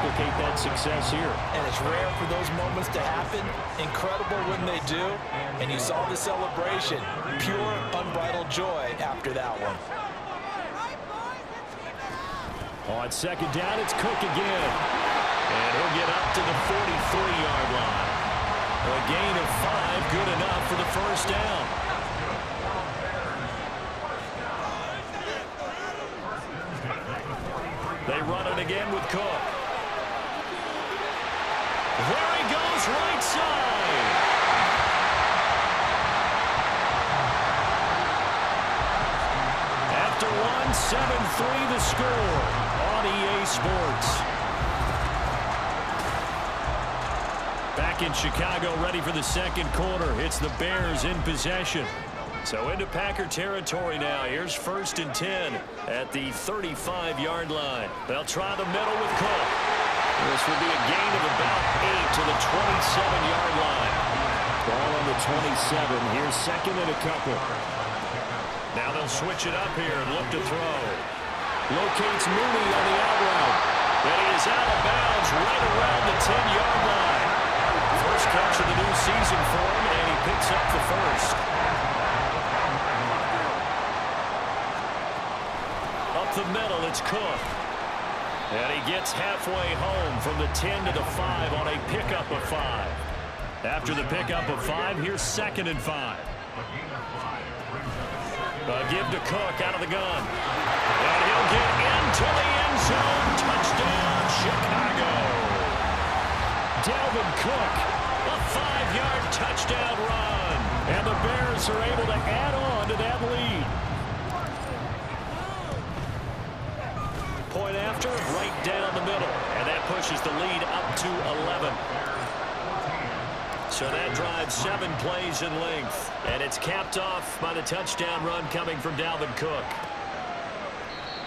replicate that success here. And it's rare for those moments to happen. Incredible when they do. And you saw the celebration. Pure, unbridled joy after that one. On second down, it's Cook again. And he'll get up to the 43-yard line. A gain of 5, good enough for the first down. They run it again with Cook. There he goes, right side. After one, 7-3 the score on EA Sports. Back in Chicago, ready for the second quarter. It's the Bears in possession. So into Packer territory now. Here's 1st and 10 at the 35-yard line. They'll try the middle with Cook. This will be a gain of about 8 to the 27-yard line. Ball on the 27. Here's 2nd and a couple. Now they'll switch it up here and look to throw. Locates Mooney on the out route. And he is out of bounds right around the 10-yard line. First catch of the new season for him, and he picks up the first. Up the middle, it's Cook. And he gets halfway home from the 10 to the 5 on a pickup of 5. After the pickup of 5, here's 2nd and 5. A give to Cook out of the gun. And he'll get into the end zone. Touchdown, Chicago. Dalvin Cook, a 5-yard touchdown run. And the Bears are able to add on to that lead. Point after, right down the middle. And that pushes the lead up to 11. So that drives 7 plays in length. And it's capped off by the touchdown run coming from Dalvin Cook.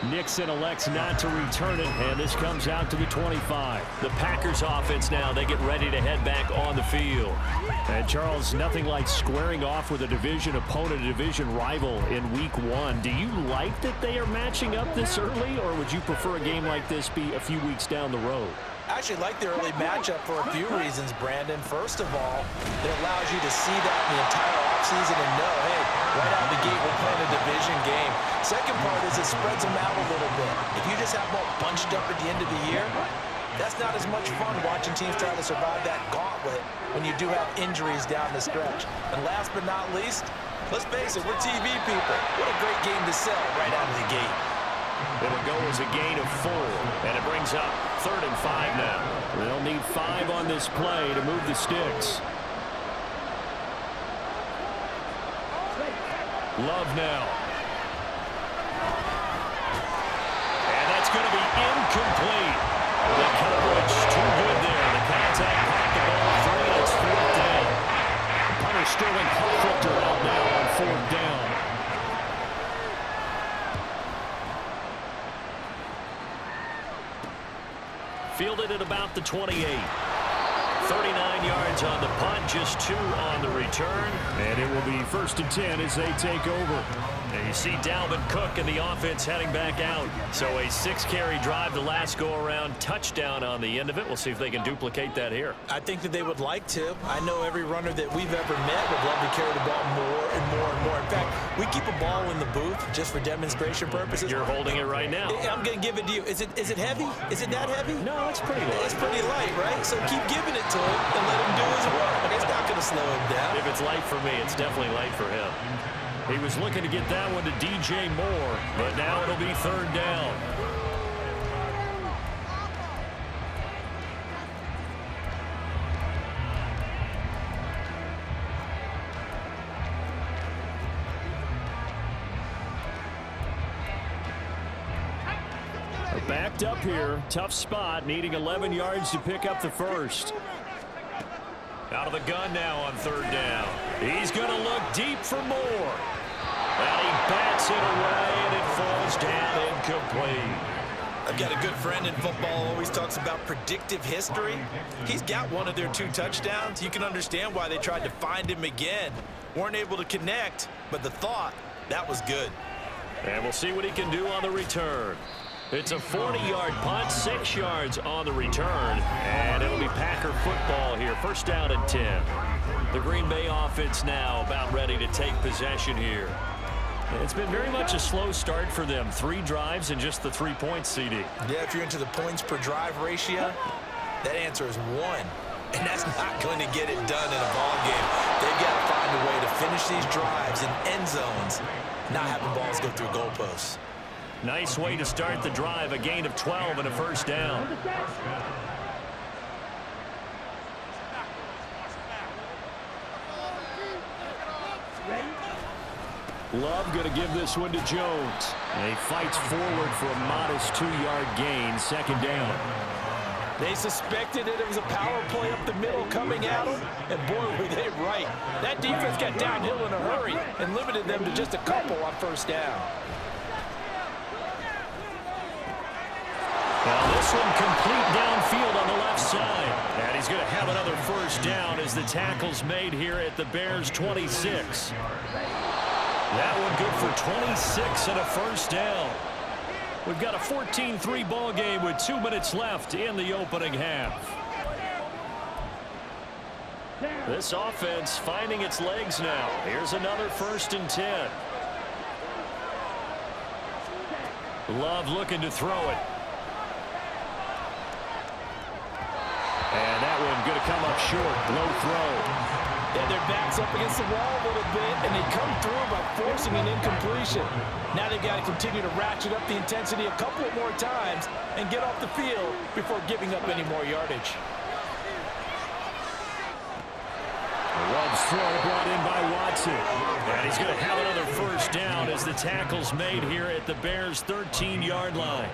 Nixon elects not to return it, and this comes out to the 25. The Packers offense now, they get ready to head back on the field. And Charles, nothing like squaring off with a division opponent, a division rival in week 1. Do you like that they are matching up this early, or would you prefer a game like this be a few weeks down the road? I actually like the early matchup for a few reasons, Brandon. First of all, it allows you to see that the entire offseason and know, hey, right out of the gate, we're playing a division game. Second part is it spreads them out a little bit. If you just have them all bunched up at the end of the year, that's not as much fun watching teams try to survive that gauntlet when you do have injuries down the stretch. And last but not least, let's face it, we're TV people. What a great game to sell right out of the gate. It'll go as a gain of 4, and it brings up 3rd and 5 now. They'll need 5 on this play to move the sticks. Love now. And that's going to be incomplete. The coverage too good there. The contact popped the ball free, and it's 4th down. Punter Sterling Hofrichter out now on 4th down. Fielded at about the 28. 39 yards on the punt, just 2 on the return. And it will be 1st and 10 as they take over. And you see Dalvin Cook and the offense heading back out. So a 6-carry drive the last go-around, touchdown on the end of it. We'll see if they can duplicate that here. I think that they would like to. I know every runner that we've ever met would love to carry the ball more and more and more. In fact, we keep a ball in the booth just for demonstration purposes. You're holding it right now. I'm going to give it to you. Is it heavy? Is it that heavy? No, it's pretty light. It's pretty light, right? So keep giving it to him and let him do his work. It's not going to slow him down. If it's light for me, it's definitely light for him. He was looking to get that one to DJ Moore, but now it'll be 3rd down. Backed up here, tough spot, needing 11 yards to pick up the first. Out of the gun now on 3rd down. He's going to look deep for more. And he bats it away, and it falls down incomplete. I've got a good friend in football, always talks about predictive history. He's got one of their 2 touchdowns. You can understand why they tried to find him again. Weren't able to connect, but the thought, that was good. And we'll see what he can do on the return. It's a 40-yard punt, 6 yards on the return, and it'll be Packer football here. First down and 10. The Green Bay offense now about ready to take possession here. It's been very much a slow start for them. 3 drives and just the 3 points, CD. Yeah, if you're into the points per drive ratio, that answer is 1. And that's not going to get it done in a ball game. They've got to find a way to finish these drives in end zones, not having balls go through goalposts. Nice way to start the drive. A gain of 12 and a first down. Love going to give this one to Jones. And he fights forward for a modest 2-yard gain. Second down. They suspected that it was a power play up the middle coming at them, and boy, were they right. That defense got downhill in a hurry and limited them to just a couple on first down. Now this one complete downfield on the left side. And he's going to have another first down as the tackle's made here at the Bears' 26. That one good for 26 and a first down. We've got a 14-3 ball game with 2 minutes left in the opening half. This offense finding its legs now. Here's another first and 10. Love looking to throw it. And that one going to come up short. Low throw. Yeah, their backs up against the wall a little bit, and they come through by forcing an incompletion. Now they've got to continue to ratchet up the intensity a couple of more times and get off the field before giving up any more yardage. Love's throw brought in by Watson. And he's going to have another first down as the tackle's made here at the Bears' 13-yard line.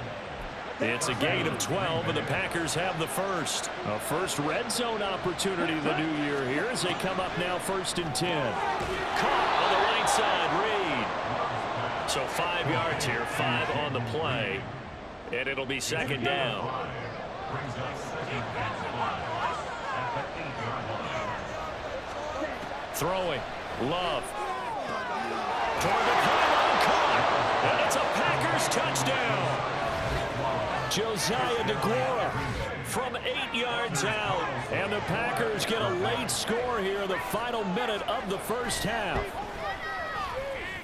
It's a gain of 12, and the Packers have the first. A first red zone opportunity the new year here as they come up now first and 10. Caught on the right side, Reed. So 5 yards here, 5 on the play, and it'll be second down. Throwing, Love. Toward the pylon, caught, and it's a Packers touchdown. Josiah DeGuara from 8 yards out. And the Packers get a late score here in the final minute of the first half.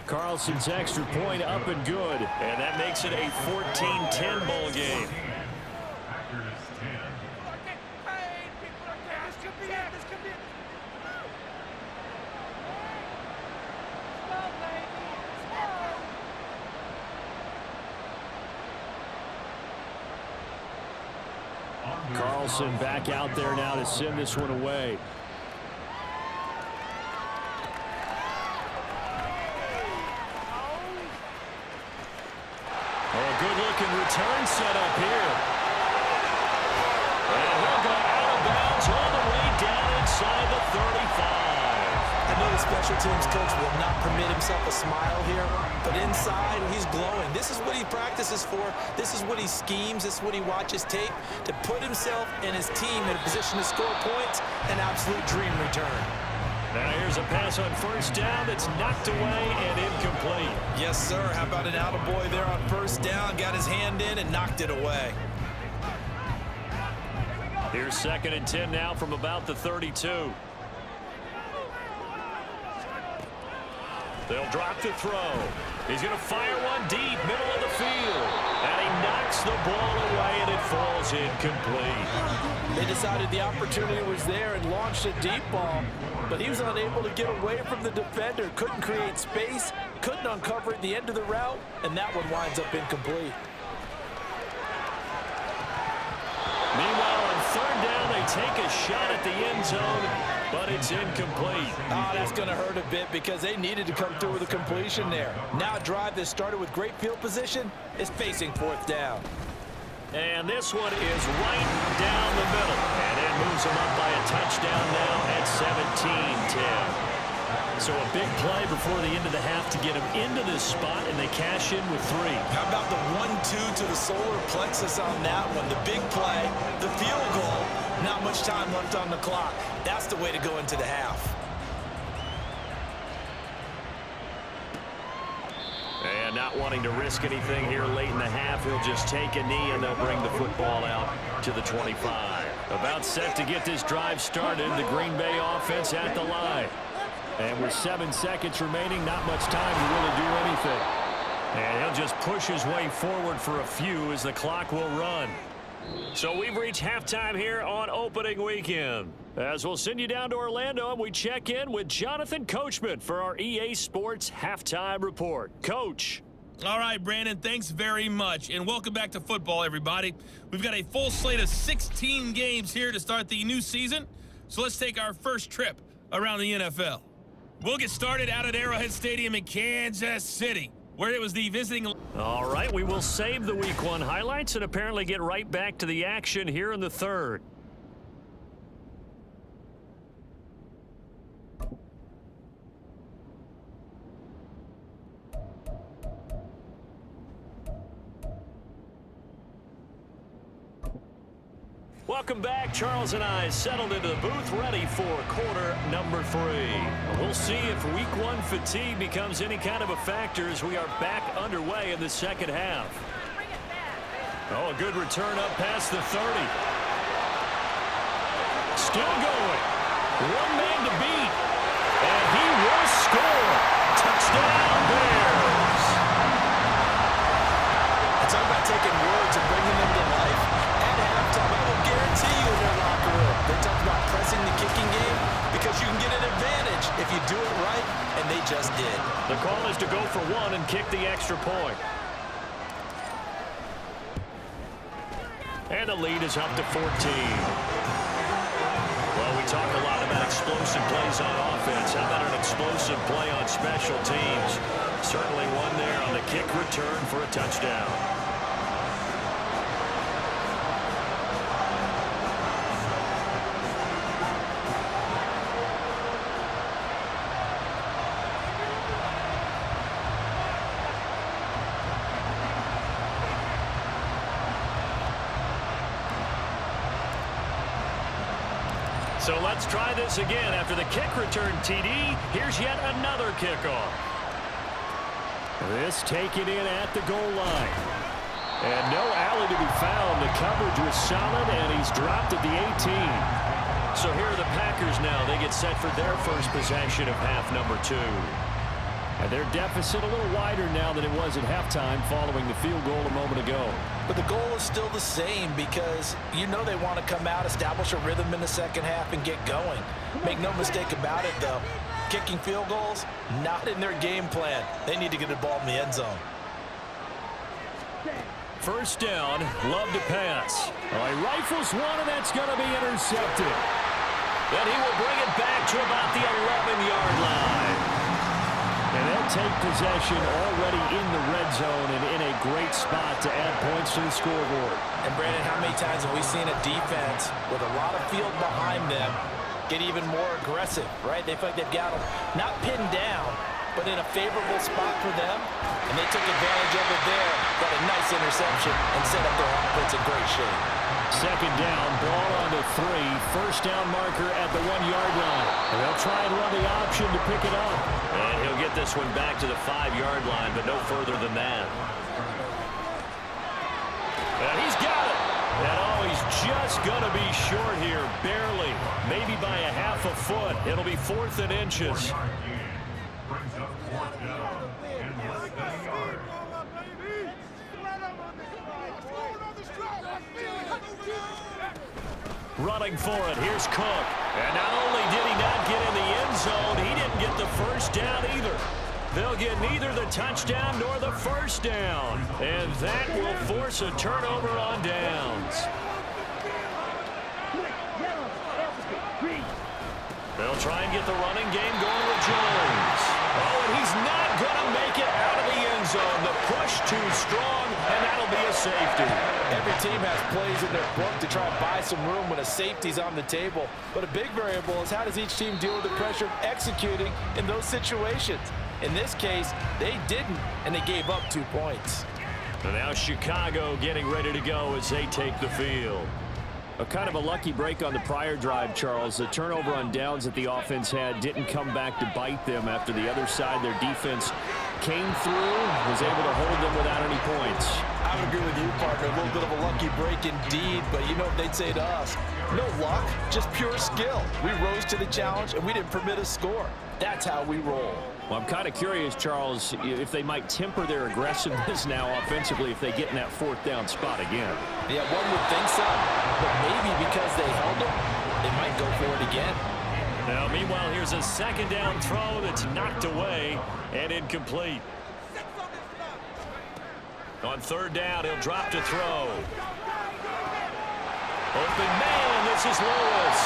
Carlson's extra point up and good. And that makes it a 14-10 ball game. Carlson back out there now to send this one away. A good-looking return set up here. And he'll go out of bounds all the way down inside the 35. I know the special teams coach will not permit himself a smile here, but inside he's glowing. This is what he practices for. This is what he schemes. This is what he watches tape to put himself and his team in a position to score points. An absolute dream return. Now here's a pass on first down that's knocked away and incomplete. Yes, sir. How about an attaboy there on first down? Got his hand in and knocked it away. Here's second and 10 now from about the 32. They'll drop the throw. He's going to fire one deep, middle of the field. And he knocks the ball away, and it falls incomplete. They decided the opportunity was there and launched a deep ball, but he was unable to get away from the defender. Couldn't create space, couldn't uncover at the end of the route, and that one winds up incomplete. Meanwhile, on third down, they take a shot at the end zone, but it's incomplete. Oh, that's going to hurt a bit because they needed to come through with a completion there. Now a drive that started with great field position is facing fourth down. And this one is right down the middle. And it moves them up by a touchdown now at 17-10. So a big play before the end of the half to get them into this spot, and they cash in with 3. How about the 1-2 to the solar plexus on that one? The big play, the field goal, not much time left on the clock. That's the way to go into the half. And not wanting to risk anything here late in the half. He'll just take a knee, and they'll bring the football out to the 25. About set to get this drive started. The Green Bay offense at the line. And with 7 seconds remaining, not much time to really do anything. And he'll just push his way forward for a few as the clock will run. So we've reached halftime here on opening weekend. As we'll send you down to Orlando, and we check in with Jonathan Coachman for our EA Sports Halftime Report. Coach. All right, Brandon, thanks very much. And welcome back to football, everybody. We've got a full slate of 16 games here to start the new season. So let's take our first trip around the NFL. We'll get started out at Arrowhead Stadium in Kansas City, where it was the visiting. All right, we will save the Week 1 highlights and apparently get right back to the action here in the third. Welcome back. Charles and I settled into the booth, ready for quarter number 3. We'll see if Week 1 fatigue becomes any kind of a factor as we are back underway in the second half. Oh, a good return up past the 30. Still going. One man to beat. And he will score. Touchdown, Bears. It's all about taking words and bringing them to life. I will guarantee you in their locker room, they talk about pressing the kicking game because you can get an advantage if you do it right, and they just did. The call is to go for 1 and kick the extra point. And the lead is up to 14. Well, we talk a lot about explosive plays on offense. How about an explosive play on special teams? Certainly one there on the kick return for a touchdown. So let's try this again. After the kick return TD, here's yet another kickoff. This taken in at the goal line. And no alley to be found. The coverage was solid, and he's dropped at the 18. So here are the Packers now. They get set for their first possession of half number 2. And their deficit a little wider now than it was at halftime following the field goal a moment ago. But the goal is still the same because you know they want to come out, establish a rhythm in the second half, and get going. Make no mistake about it, though. Kicking field goals, not in their game plan. They need to get the ball in the end zone. First down, Love to pass. Well, he rifles one, and that's going to be intercepted. Then he will bring it back to about the 11-yard line. And they'll take possession already in the red zone and in a great spot to add points to the scoreboard. And, Brandon, how many times have we seen a defense with a lot of field behind them get even more aggressive, right? They feel like they've got them not pinned down, but in a favorable spot for them, and they took advantage of it there, got a nice interception, and set up their offense in great shape. Second down, ball on the 3. First down marker at the 1-yard line. And they'll try and run the option to pick it up. And he'll get this one back to the 5-yard line, but no further than that. And he's got it. And oh, he's just going to be short here, barely. Maybe by a half a foot. It'll be 4th and inches. Running for it, here's Cook. And not only did he not get in the end zone, he didn't get the first down either. They'll get neither the touchdown nor the first down. And that will force a turnover on downs. They'll try and get the running game going with Jones. Oh, and he's not going to make it out of the end zone. The push too strong, and that'll be a safety. Every team has plays in their book to try and buy some room when a safety's on the table. But a big variable is how does each team deal with the pressure of executing in those situations. In this case, they didn't, and they gave up 2 points. And now Chicago getting ready to go as they take the field. A kind of a lucky break on the prior drive, Charles. The turnover on downs that the offense had didn't come back to bite them after the other side. Their defense came through, was able to hold them without any points. I would agree with you, partner. A little bit of a lucky break indeed, but you know what they'd say to us? No luck, just pure skill. We rose to the challenge, and we didn't permit a score. That's how we roll. Well, I'm kind of curious, Charles, if they might temper their aggressiveness now offensively if they get in that fourth down spot again. Yeah, one would think so, but maybe because they held them, they might go for it again. Now, meanwhile, here's a second down throw that's knocked away and incomplete. On third down, he'll drop to throw. Open man, this is Lewis.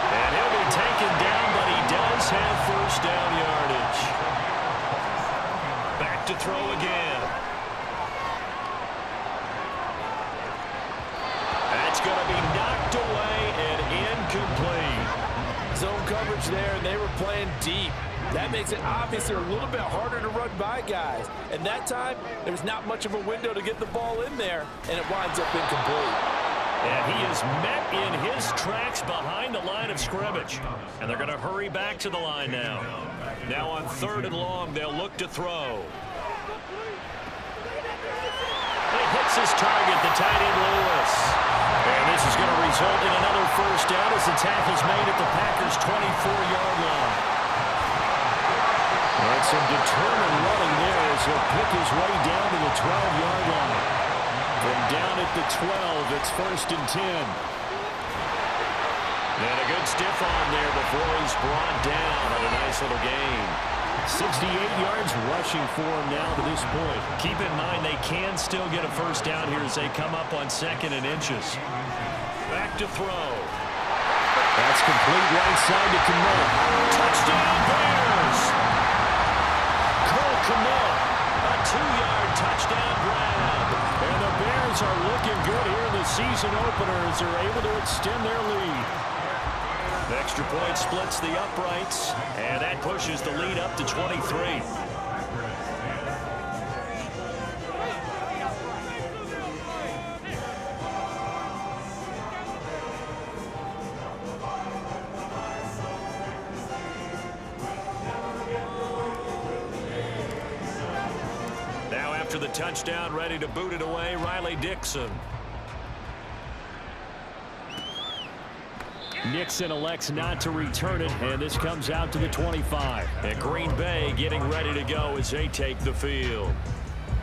And he'll be taken down, but he does have first down yardage. Back to throw again. That's going to be knocked away and incomplete. Zone coverage there, and they were playing deep. That makes it obviously a little bit harder to run by guys. And that time, there was not much of a window to get the ball in there, and it winds up incomplete. And he is met in his tracks behind the line of scrimmage. And they're going to hurry back to the line now. Now on third and long, they'll look to throw. He hits his target, the tight end Lewis. And this is going to result in another first down as the tackle's made at the Packers' 24-yard line. And some determined running there as he'll pick his way down to the 12-yard line. From down at the 12, it's first and 10. And a good stiff arm there before he's brought down on a nice little gain. 68 yards rushing for him now to this point. Keep in mind they can still get a first down here as they come up on second and inches. Back to throw. That's complete right side to Kmet. Touchdown Bears! Cole Kmet, a 2-yard touchdown grab. And the Bears are looking good here in the season opener as they're able to extend their lead. The extra point splits the uprights, and that pushes the lead up to 23. Now after the touchdown, ready to boot it away, Riley Dixon. Nixon elects not to return it, and this comes out to the 25. And Green Bay getting ready to go as they take the field.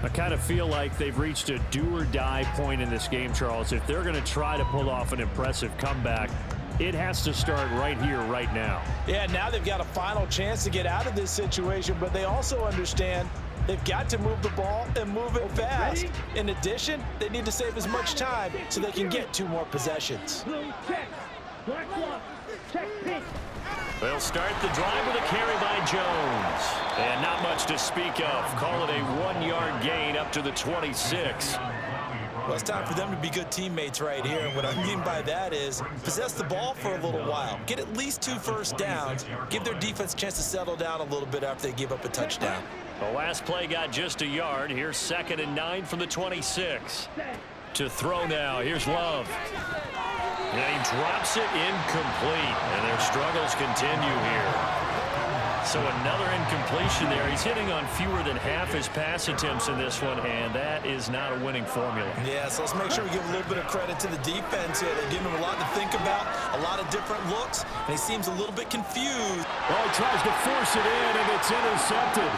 I kind of feel like they've reached a do-or-die point in this game, Charles. If they're going to try to pull off an impressive comeback, it has to start right here, right now. Yeah, now they've got a final chance to get out of this situation, but they also understand they've got to move the ball and move it fast. In addition, they need to save as much time so they can get 2 more possessions. They'll start the drive with a carry by Jones. And not much to speak of. Call it a 1-yard gain up to the 26. Well, it's time for them to be good teammates right here. And what I mean by that is possess the ball for a little while. Get at least 2 first downs. Give their defense a chance to settle down a little bit after they give up a touchdown. The last play got just a yard. Here's 2nd and 9 from the 26. To throw now. Here's Love. And he drops it incomplete. And their struggles continue here. So another incompletion there. He's hitting on fewer than half his pass attempts in this one, and that is not a winning formula. Yeah, so let's make sure we give a little bit of credit to the defense here. They're giving him a lot to think about, a lot of different looks, and he seems a little bit confused. Well, he tries to force it in, and it's intercepted.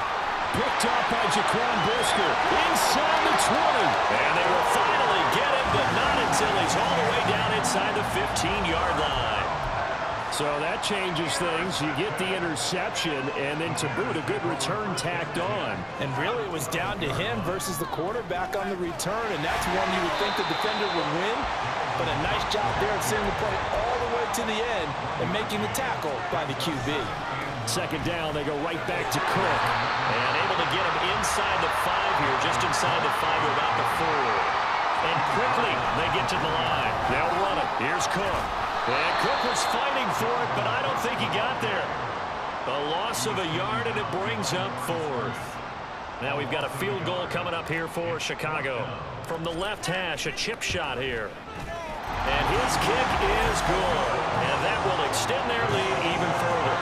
Picked up by Jaquan Brisker. Inside the 20. And they will finally get him, but not until he's all the way down inside the 15-yard line. So that changes things. You get the interception, and then to boot, a good return tacked on. And really, it was down to him versus the quarterback on the return, and that's one you would think the defender would win. But a nice job there at sending the play all the way to the end and making the tackle by the QB. 2nd down, they go right back to Cook. And able to get him inside the 5 here, just inside the 5 or about the 4. And quickly, they get to the line. They'll run it. Here's Cook. And Cook was fighting for it, but I don't think he got there. A loss of a yard, and it brings up 4th. Now we've got a field goal coming up here for Chicago. From the left hash, a chip shot here. And his kick is good. And that will extend their lead even further.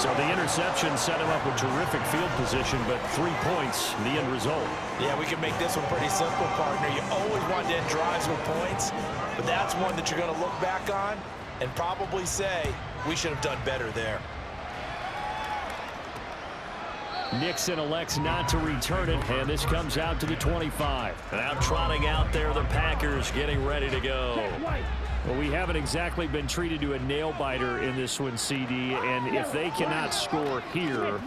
So the interception set him up with terrific field position, but 3 points, the end result. Yeah, we can make this one pretty simple, partner. You always want to end drives with points, but that's one that you're going to look back on and probably say, we should have done better there. Nixon elects not to return it, and this comes out to the 25. Now trotting out there, the Packers getting ready to go. Well, we haven't exactly been treated to a nail-biter in this one, CD, and if they cannot score here,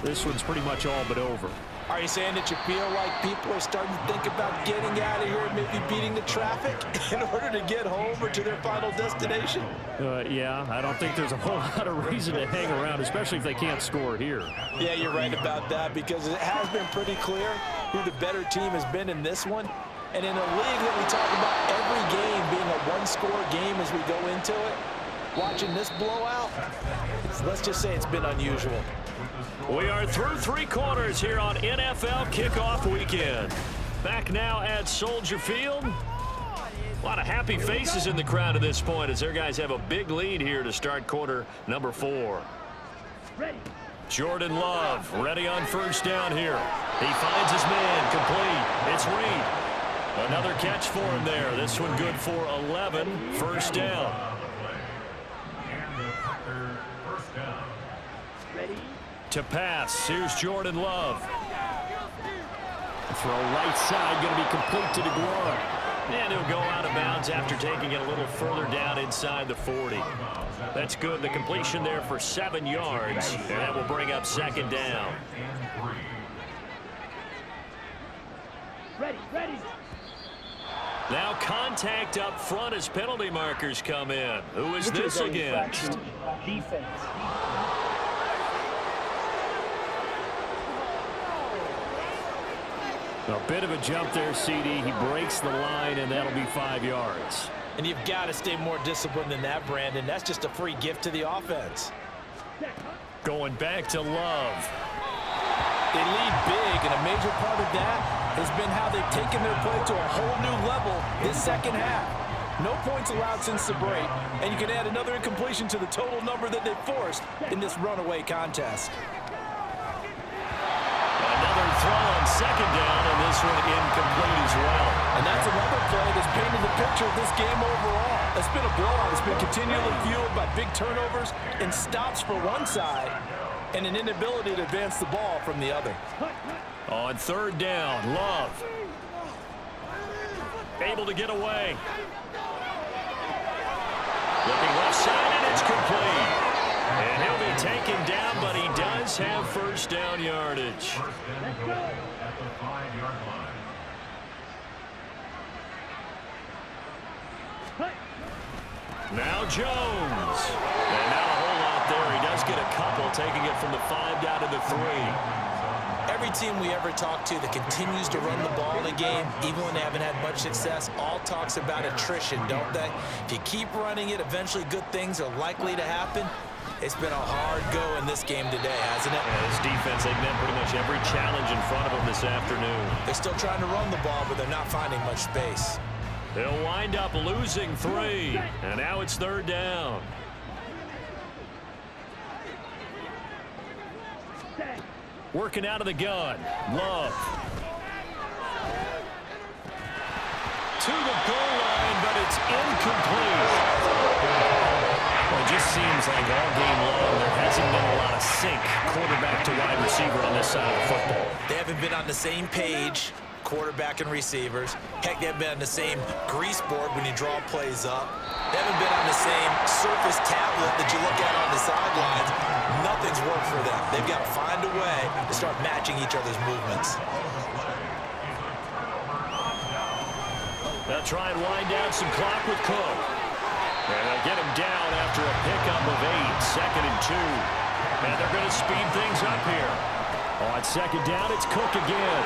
this one's pretty much all but over. Are you saying that you feel like people are starting to think about getting out of here and maybe beating the traffic in order to get home or to their final destination? Yeah, I don't think there's a whole lot of reason to hang around, especially if they can't score here. Yeah, you're right about that, because it has been pretty clear who the better team has been in this one. And in a league that we talk about every game being a one-score game as we go into it, watching this blowout, let's just say it's been unusual. We are through 3 quarters here on NFL Kickoff Weekend. Back now at Soldier Field. A lot of happy faces in the crowd at this point as their guys have a big lead here to start quarter number 4. Jordan Love ready on first down here. He finds his man complete. It's Reed. Another catch for him there. This one good for 11. First down. To pass. Here's Jordan Love. Throw right side, going to be complete to DeGuara. And he'll go out of bounds after taking it a little further down inside the 40. That's good. The completion there for 7 yards. And that will bring up second down. Ready. Now contact up front as penalty markers come in. Who is this against? Defense. A bit of a jump there, CD. He breaks the line, and that'll be 5 yards. And you've got to stay more disciplined than that, Brandon. That's just a free gift to the offense. Going back to Love. They lead big, and a major part of that has been how they've taken their play to a whole new level this second half. No points allowed since the break, and you can add another incompletion to the total number that they've forced in this runaway contest. Another throw on second down, and this one incomplete as well. And that's another play that's painted the picture of this game overall. It's been a blowout. It's been continually fueled by big turnovers and stops for one side and an inability to advance the ball from the other. On third down, Love. Able to get away. Looking left side, and it's complete. And he'll be taken down, but he does have first down yardage. Now Jones. And not a whole lot there. He does get a couple, taking it from the 5 down to the 3. Every team we ever talk to that continues to run the ball in a game, even when they haven't had much success, all talks about attrition, don't they? If you keep running it, eventually good things are likely to happen. It's been a hard go in this game today, hasn't it? Yeah, this defense, they've met pretty much every challenge in front of them this afternoon. They're still trying to run the ball, but they're not finding much space. They'll wind up losing 3, and now it's third down. Working out of the gun. Love. To the goal line, but it's incomplete. Well, it just seems like all game long there hasn't been a lot of sync quarterback to wide receiver on this side of the football. They haven't been on the same page, quarterback and receivers. Heck, they haven't been on the same grease board when you draw plays up. They haven't been on the same surface tablet that you look at on the sidelines. Nothing's worked for them. They've got to find a way to start matching each other's movements. They'll try and wind down some clock with Cook. And they'll get him down after a pickup of 8, second and 2. And they're going to speed things up here. On second down, it's Cook again.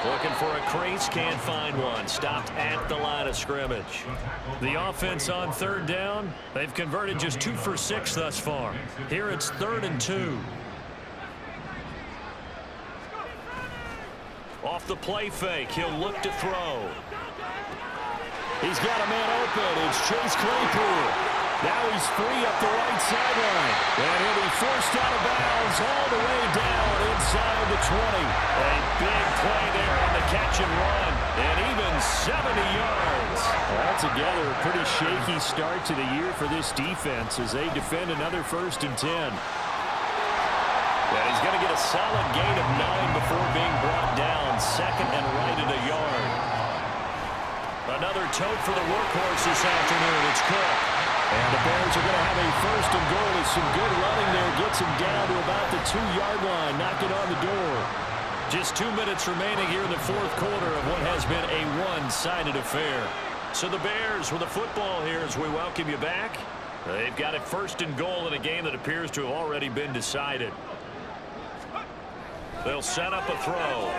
Looking for a crease, can't find one. Stopped at the line of scrimmage. The offense on third down, they've converted just 2 for 6 thus far. Here it's 3rd and 2. Off the play fake, he'll look to throw. He's got a man open. It's Chase Claypool. Now he's free up the right sideline. And he'll be forced out of bounds all the way down inside the 20. A big play there on the catch and run. And even 70 yards. Altogether, a pretty shaky start to the year for this defense as they defend another 1st and 10. And he's going to get a solid gain of 9 before being brought down. 2nd and right at a yard. Another tote for the workhorse this afternoon. It's Cook. And the Bears are going to have a 1st and goal. There's some good running there. Gets him down to about the 2-yard line. Knock it on the door. Just 2 minutes remaining here in the 4th quarter of what has been a one-sided affair. So the Bears with the football here as we welcome you back. They've got a 1st and goal in a game that appears to have already been decided. They'll set up a throw.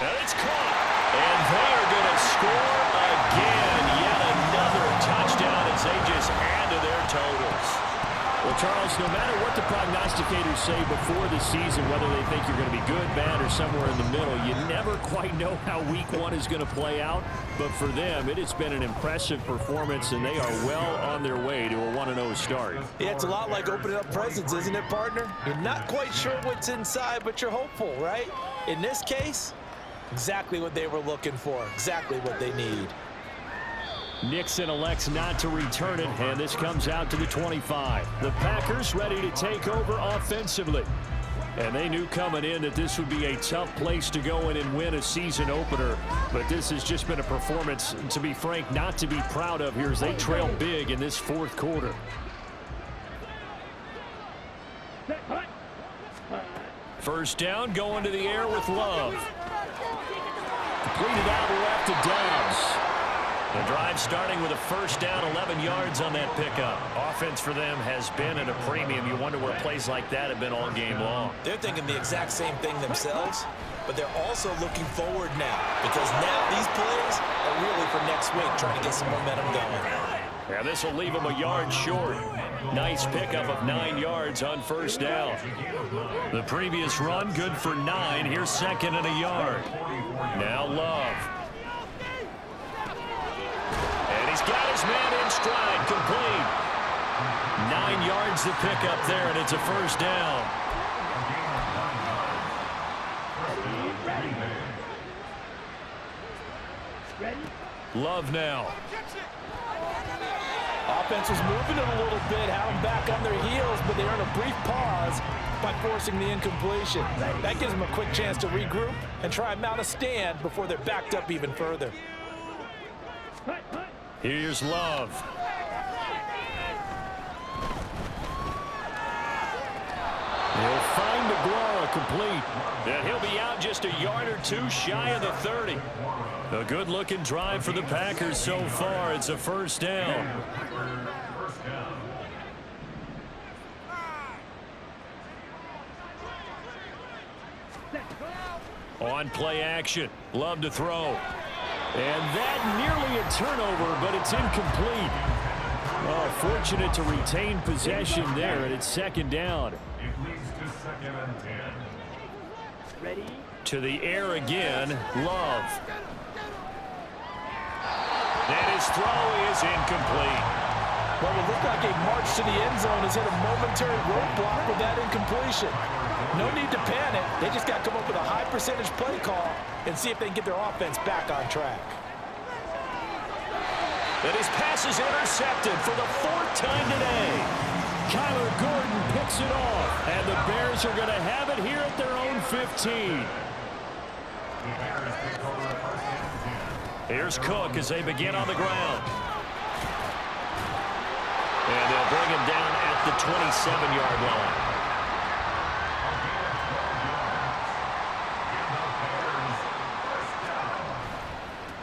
And it's caught. And they are going to score again. Yet another touchdown as they just add to their totals. Well, Charles, no matter what the prognosticators say before the season, whether they think you're going to be good, bad, or somewhere in the middle, you never quite know how week 1 is going to play out. But for them, it has been an impressive performance, and they are well on their way to a 1-0 start. Yeah, it's a lot like opening up presents, isn't it, partner? You're not quite sure what's inside, but you're hopeful, right? In this case, exactly what they were looking for, exactly what they need. Nixon elects not to return it, and this comes out to the 25. The Packers ready to take over offensively. And they knew coming in that this would be a tough place to go in and win a season opener. But this has just been a performance, to be frank, not to be proud of here as they trail big in this 4th quarter. First down, going to the air with Love. Completed out left to Dobbs. The drive starting with a 1st down, 11 yards on that pickup. Offense for them has been at a premium. You wonder where plays like that have been all game long. They're thinking the exact same thing themselves, but they're also looking forward now because now these plays are really for next week, trying to get some momentum going. Yeah, this will leave them a yard short. Nice pickup of 9 yards on 1st down. The previous run, good for 9. Here's 2nd and a yard. Now Love. And he's got his man in stride, complete. 9 yards to pick up there, and it's a 1st down. Love now. Offense was moving it a little bit, had them back on their heels, but they earned a brief pause by forcing the incompletion. That gives them a quick chance to regroup and try and mount a stand before they're backed up even further. Here's Love. He'll find DeGuara complete. And he'll be out just a yard or two shy of the 30. A good-looking drive for the Packers so far. It's a 1st down. On play action. Love to throw. And that nearly a turnover, but it's incomplete. Oh, fortunate to retain possession there, and it's 2nd down. It leads to 2nd and 10. Ready? To the air again, Love. And his throw is incomplete. Well, it looked like a march to the end zone has hit a momentary roadblock with that incompletion. No need to panic. They just got to come up with a high percentage play call and see if they can get their offense back on track. And his pass is intercepted for the 4th time today. Kyler Gordon picks it off, and the Bears are going to have it here at their own 15. Here's Cook as they begin on the ground. And they'll bring him down at the 27-yard line.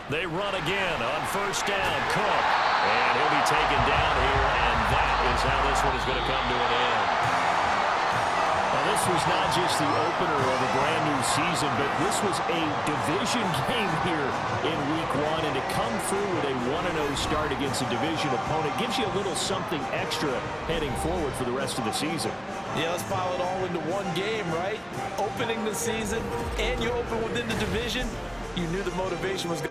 They run again on 1st down. Cook. And he'll be taken down here, and that is how this one is going to come to an end. Now, this was not just the opener of a brand-new season, but this was a division game here in Week 1, and to come through with a 1-0 start against a division opponent gives you a little something extra heading forward for the rest of the season. Yeah, let's file it all into one game, right? Opening the season, and you open within the division, you knew the motivation was going to